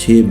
6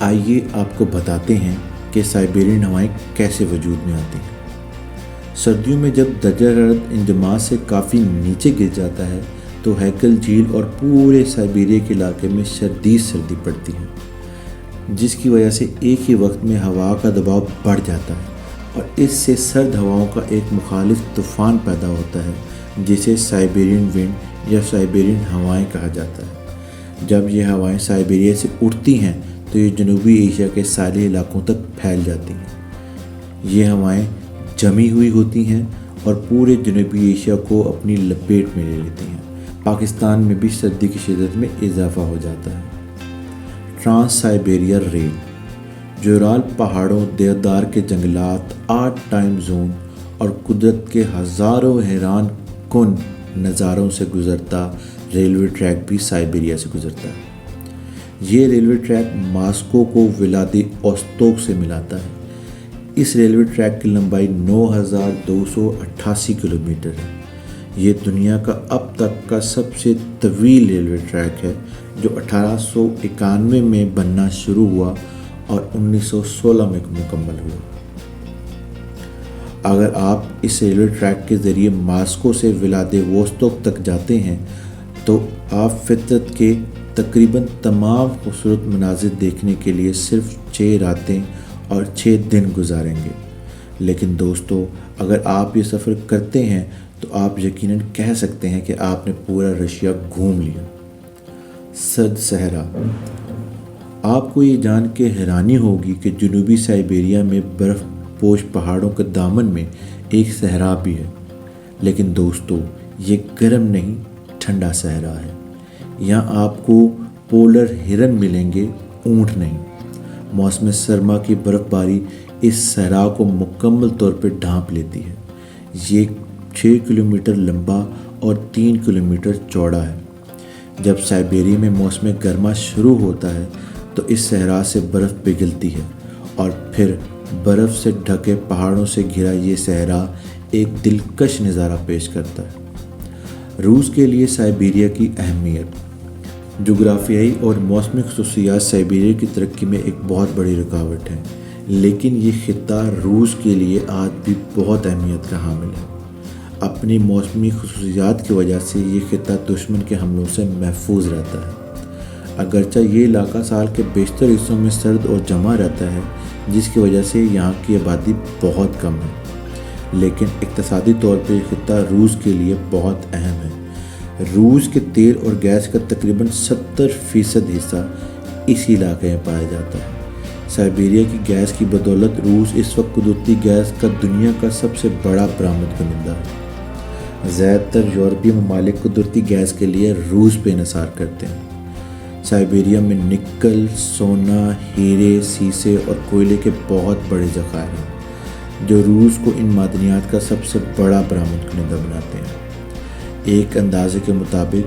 آئیے آپ کو بتاتے ہیں کہ سائبیرین ہوائیں کیسے وجود میں آتی ہیں۔ سردیوں میں جب درجہ حرارت انجماد سے کافی نیچے گر جاتا ہے تو ہیکل جھیل اور پورے سائبیریا کے علاقے میں شدید سردی پڑتی ہے، جس کی وجہ سے ایک ہی وقت میں ہوا کا دباؤ بڑھ جاتا ہے اور اس سے سرد ہواؤں کا ایک مخالف طوفان پیدا ہوتا ہے جسے سائبیرین ونڈ یا سائبیرین ہوائیں کہا جاتا ہے۔ جب یہ ہوائیں سائبیریا سے اٹھتی ہیں تو یہ جنوبی ایشیا کے ساحلی علاقوں تک پھیل جاتی ہیں۔ یہ ہوائیں جمی ہوئی ہوتی ہیں اور پورے جنوبی ایشیا کو اپنی لپیٹ میں لے لیتی ہیں۔ پاکستان میں بھی سردی کی شدت میں اضافہ ہو جاتا ہے۔ ٹرانس سائبیریا ریل جورال پہاڑوں، دیودار کے جنگلات، 8 ٹائم زون اور قدرت کے ہزاروں حیران کن نظاروں سے گزرتا ریلوے ٹریک بھی سائبیریا سے گزرتا ہے۔ یہ ریلوے ٹریک ماسکو کو ولادیوستوک سے ملاتا ہے۔ اس ریلوے ٹریک کی لمبائی 9288 کلومیٹر ہے۔ یہ دنیا کا اب تک کا سب سے طویل ریلوے ٹریک ہے جو 1891 میں بننا شروع ہوا اور 1916 میں مکمل ہوا۔ اگر آپ اس ریلوے ٹریک کے ذریعے ماسکو سے ولادیوستوک تک جاتے ہیں تو آپ فطرت کے تقریباً تمام خوبصورت مناظر دیکھنے کے لیے صرف 6 راتیں اور 6 دن گزاریں گے۔ لیکن دوستو، اگر آپ یہ سفر کرتے ہیں تو آپ یقیناً کہہ سکتے ہیں کہ آپ نے پورا رشیا گھوم لیا۔ سرد صحرا، آپ کو یہ جان کے حیرانی ہوگی کہ جنوبی سائبیریا میں برف پوش پہاڑوں کے دامن میں ایک صحرا بھی ہے، لیکن دوستو یہ گرم نہیں، ٹھنڈا صحرا ہے۔ یہاں آپ کو پولر ہرن ملیں گے، اونٹ نہیں۔ موسم سرما کی برف باری اس صحرا کو مکمل طور پر ڈھانپ لیتی ہے۔ یہ 6 کلومیٹر لمبا اور 3 کلومیٹر چوڑا ہے۔ جب سائبیریا میں موسم گرما شروع ہوتا ہے تو اس صحرا سے برف پگھلتی ہے اور پھر برف سے ڈھکے پہاڑوں سے گھرا یہ صحرا ایک دلکش نظارہ پیش کرتا ہے۔ روس کے لیے سائبیریا کی اہمیت، جغرافیائی اور موسمی خصوصیات سائبیریا کی ترقی میں ایک بہت بڑی رکاوٹ ہے، لیکن یہ خطہ روس کے لیے آج بھی بہت اہمیت کا حامل ہے۔ اپنی موسمی خصوصیات کی وجہ سے یہ خطہ دشمن کے حملوں سے محفوظ رہتا ہے۔ اگرچہ یہ علاقہ سال کے بیشتر حصوں میں سرد اور جمع رہتا ہے، جس کی وجہ سے یہاں کی آبادی بہت کم ہے، لیکن اقتصادی طور پر یہ خطہ روس کے لیے بہت اہم ہے۔ روس کے تیل اور گیس کا تقریباً 70% حصہ اسی علاقے میں پایا جاتا ہے۔ سائبیریا کی گیس کی بدولت روس اس وقت قدرتی گیس کا دنیا کا سب سے بڑا برآمد کنندہ ہے۔ زیادہ تر یورپی ممالک قدرتی گیس کے لیے روس پہ انحصار کرتے ہیں۔ سائبیریا میں نکل، سونا، ہیرے، سیسے اور کوئلے کے بہت بڑے ذخائر ہیں جو روس کو ان معدنیات کا سب سے بڑا برآمد کنندہ بناتے ہیں۔ ایک اندازے کے مطابق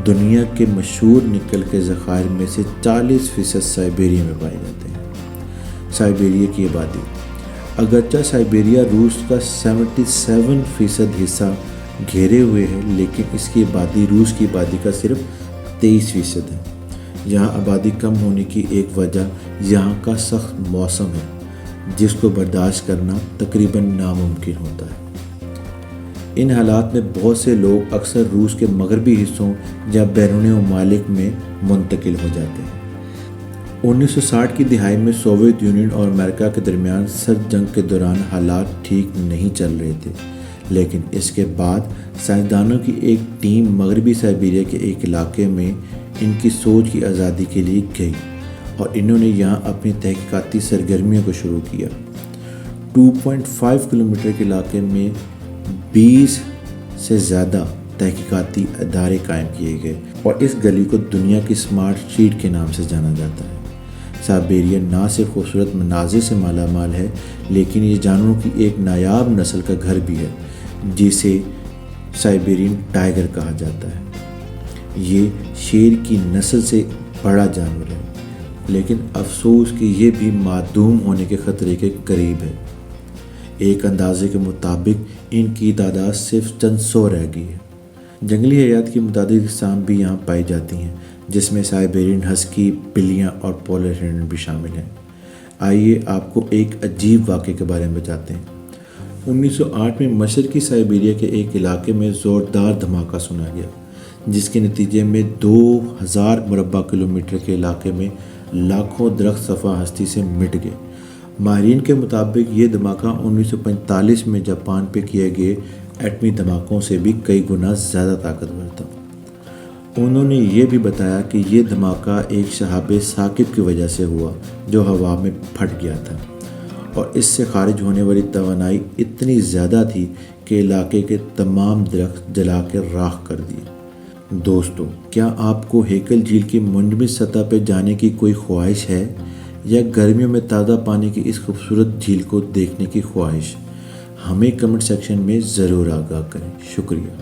دنیا کے مشہور نکل کے ذخائر میں سے 40% سائبیریا میں پائے جاتے ہیں۔ سائبیریا کی آبادی، اگرچہ سائبیریا روس کا 77% حصہ گھیرے ہوئے ہے، لیکن اس کی آبادی روس کی آبادی کا صرف 23% ہے۔ یہاں آبادی کم ہونے کی ایک وجہ یہاں کا سخت موسم ہے، جس کو برداشت کرنا تقریباً ناممکن ہوتا ہے۔ ان حالات میں بہت سے لوگ اکثر روس کے مغربی حصوں یا بیرون ممالک میں منتقل ہو جاتے ہیں۔ 1960 کی دہائی میں سوویت یونین اور امریکہ کے درمیان سرد جنگ کے دوران حالات ٹھیک نہیں چل رہے تھے، لیکن اس کے بعد سائنسدانوں کی ایک ٹیم مغربی سائبیریا کے ایک علاقے میں ان کی سوچ کی آزادی کے لیے گئی اور انہوں نے یہاں اپنی تحقیقاتی سرگرمیوں کو شروع کیا۔ 2.5 کلومیٹر کے علاقے میں 20 سے زیادہ تحقیقاتی ادارے قائم کیے گئے اور اس گلی کو دنیا کی اسمارٹ اسٹریٹ کے نام سے جانا جاتا ہے۔ سائبیریا نہ صرف خوبصورت مناظر سے مالا مال ہے، لیکن یہ جانوروں کی ایک نایاب نسل کا گھر بھی ہے جسے سائبیرین ٹائیگر کہا جاتا ہے۔ یہ شیر کی نسل سے بڑا جانور ہے، لیکن افسوس کہ یہ بھی معدوم ہونے کے خطرے کے قریب ہے۔ ایک اندازے کے مطابق ان کی تعداد صرف چند سو رہ گئی ہے۔ جنگلی حیات کی متعدد اقسام بھی یہاں پائی جاتی ہیں، جس میں سائبیرین ہسکی، بلیاں اور پولر ہرن بھی شامل ہیں۔ آئیے آپ کو ایک عجیب واقعے کے بارے میں بتاتے ہیں۔ 1908 میں مشرقی سائبیریا کے ایک علاقے میں زوردار دھماکہ سنا گیا، جس کے نتیجے میں 2000 مربع کلومیٹر کے علاقے میں لاکھوں درخت صفحہ ہستی سے مٹ گئے۔ ماہرین کے مطابق یہ دھماکہ 1945 میں جاپان پہ کیے گئے ایٹمی دھماکوں سے بھی کئی گنا زیادہ طاقتور تھا۔ انہوں نے یہ بھی بتایا کہ یہ دھماکہ ایک شہاب ثاقب کی وجہ سے ہوا جو ہوا میں پھٹ گیا تھا، اور اس سے خارج ہونے والی توانائی اتنی زیادہ تھی کہ علاقے کے تمام درخت جلا کے راکھ کر دیے۔ دوستو، کیا آپ کو ہیکل جھیل کی منجمد سطح پہ جانے کی کوئی خواہش ہے، یا گرمیوں میں تازہ پانی کی اس خوبصورت جھیل کو دیکھنے کی خواہش؟ ہمیں کمنٹ سیکشن میں ضرور آگاہ کریں۔ شکریہ۔